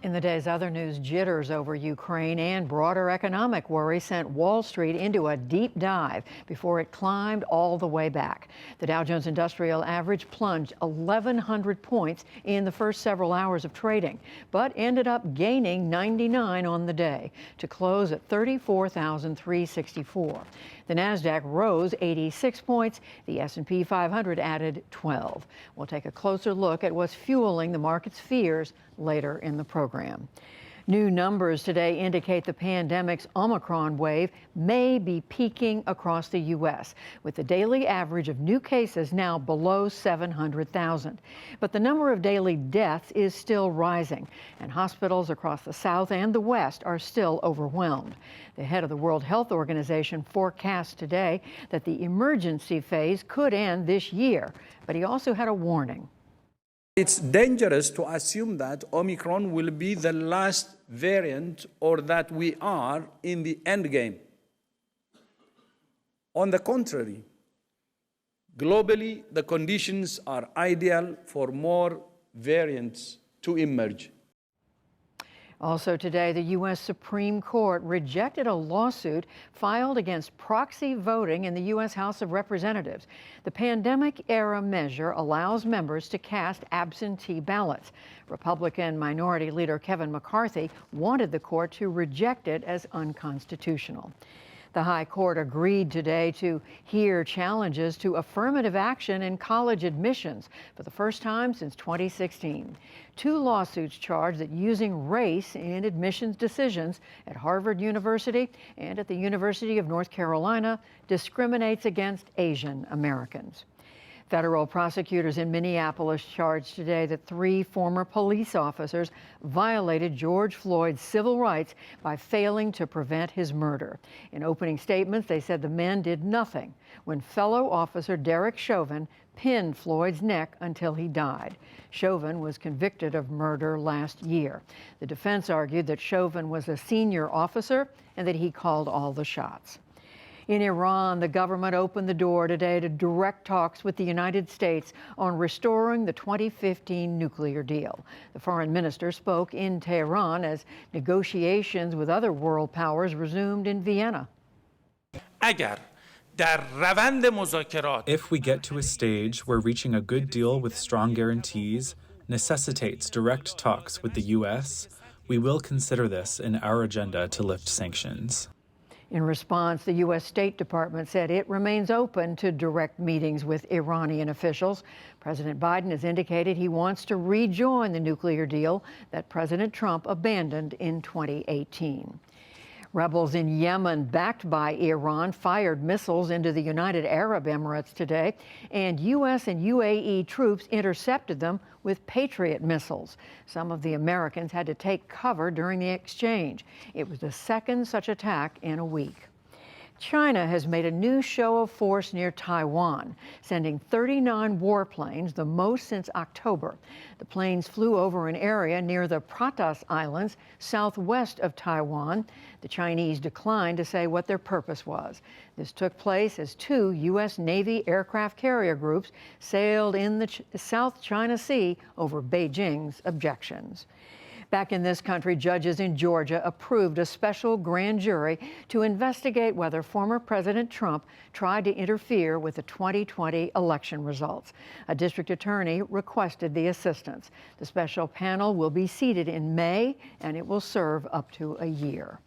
In the day's other news, jitters over Ukraine and broader economic worry sent Wall Street into a deep dive before it climbed all the way back. The Dow Jones Industrial Average plunged 1,100 points in the first several hours of trading, but ended up gaining 99 on the day to close at 34,364. The Nasdaq rose 86 points. The S&P 500 added 12. We'll take a closer look at what's fueling the market's fears later in the program. New numbers today indicate the pandemic's Omicron wave may be peaking across the U.S., with the daily average of new cases now below 700,000. But the number of daily deaths is still rising, and hospitals across the South and the West are still overwhelmed. The head of the World Health Organization forecast today that the emergency phase could end this year, but he also had a warning. It's dangerous to assume that Omicron will be the last variant or that we are in the end game. On the contrary, globally, the conditions are ideal for more variants to emerge. Also today, the U.S. Supreme Court rejected a lawsuit filed against proxy voting in the U.S. House of Representatives. The pandemic-era measure allows members to cast absentee ballots. Republican Minority Leader Kevin McCarthy wanted the court to reject it as unconstitutional. The High Court agreed today to hear challenges to affirmative action in college admissions for the first time since 2016. Two lawsuits charge that using race in admissions decisions at Harvard University and at the University of North Carolina discriminates against Asian Americans. Federal prosecutors in Minneapolis charged today that 3 former police officers violated George Floyd's civil rights by failing to prevent his murder. In opening statements, they said the men did nothing when fellow officer Derek Chauvin pinned Floyd's neck until he died. Chauvin was convicted of murder last year. The defense argued that Chauvin was a senior officer and that he called all the shots. In Iran, the government opened the door today to direct talks with the United States on restoring the 2015 nuclear deal. The foreign minister spoke in Tehran as negotiations with other world powers resumed in Vienna. If we get to a stage where reaching a good deal with strong guarantees necessitates direct talks with the U.S., we will consider this in our agenda to lift sanctions. In response, the U.S. State Department said it remains open to direct meetings with Iranian officials. President Biden has indicated he wants to rejoin the nuclear deal that President Trump abandoned in 2018. Rebels in Yemen, backed by Iran, fired missiles into the United Arab Emirates today, and U.S. and UAE troops intercepted them with Patriot missiles. Some of the Americans had to take cover during the exchange. It was the second such attack in a week. China has made a new show of force near Taiwan, sending 39 warplanes, the most since October. The planes flew over an area near the Pratas Islands, southwest of Taiwan. The Chinese declined to say what their purpose was. This took place as 2 U.S. Navy aircraft carrier groups sailed in the South China Sea over Beijing's objections. Back in this country, judges in Georgia approved a special grand jury to investigate whether former President Trump tried to interfere with the 2020 election results. A district attorney requested the assistance. The special panel will be seated in May, and it will serve up to a year.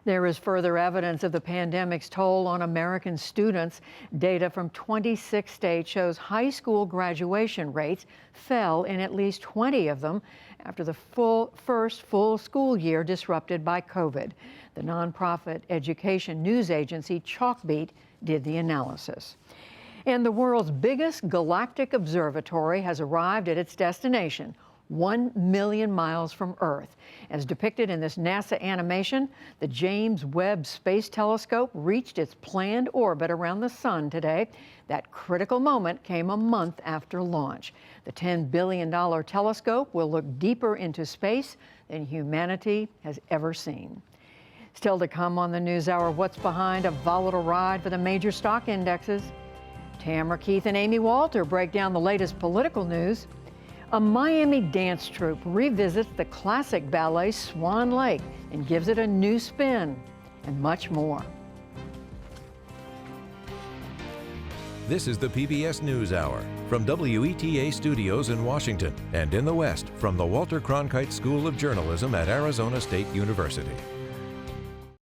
There is further evidence of the pandemic's toll on American students. Data from 26 states shows high school graduation rates fell in at least 20 of them after the first full school year disrupted by COVID. The nonprofit education news agency Chalkbeat did the analysis. And the world's biggest galactic observatory has arrived at its destination, 1 million miles from Earth. As depicted in this NASA animation, the James Webb Space Telescope reached its planned orbit around the Sun today. That critical moment came a month after launch. The $10 billion telescope will look deeper into space than humanity has ever seen. Still to come on the NewsHour, what's behind a volatile ride for the major stock indexes? Tamara Keith and Amy Walter break down the latest political news. A Miami dance troupe revisits the classic ballet Swan Lake and gives it a new spin, and much more. This is the PBS NewsHour from WETA Studios in Washington and in the West from the Walter Cronkite School of Journalism at Arizona State University.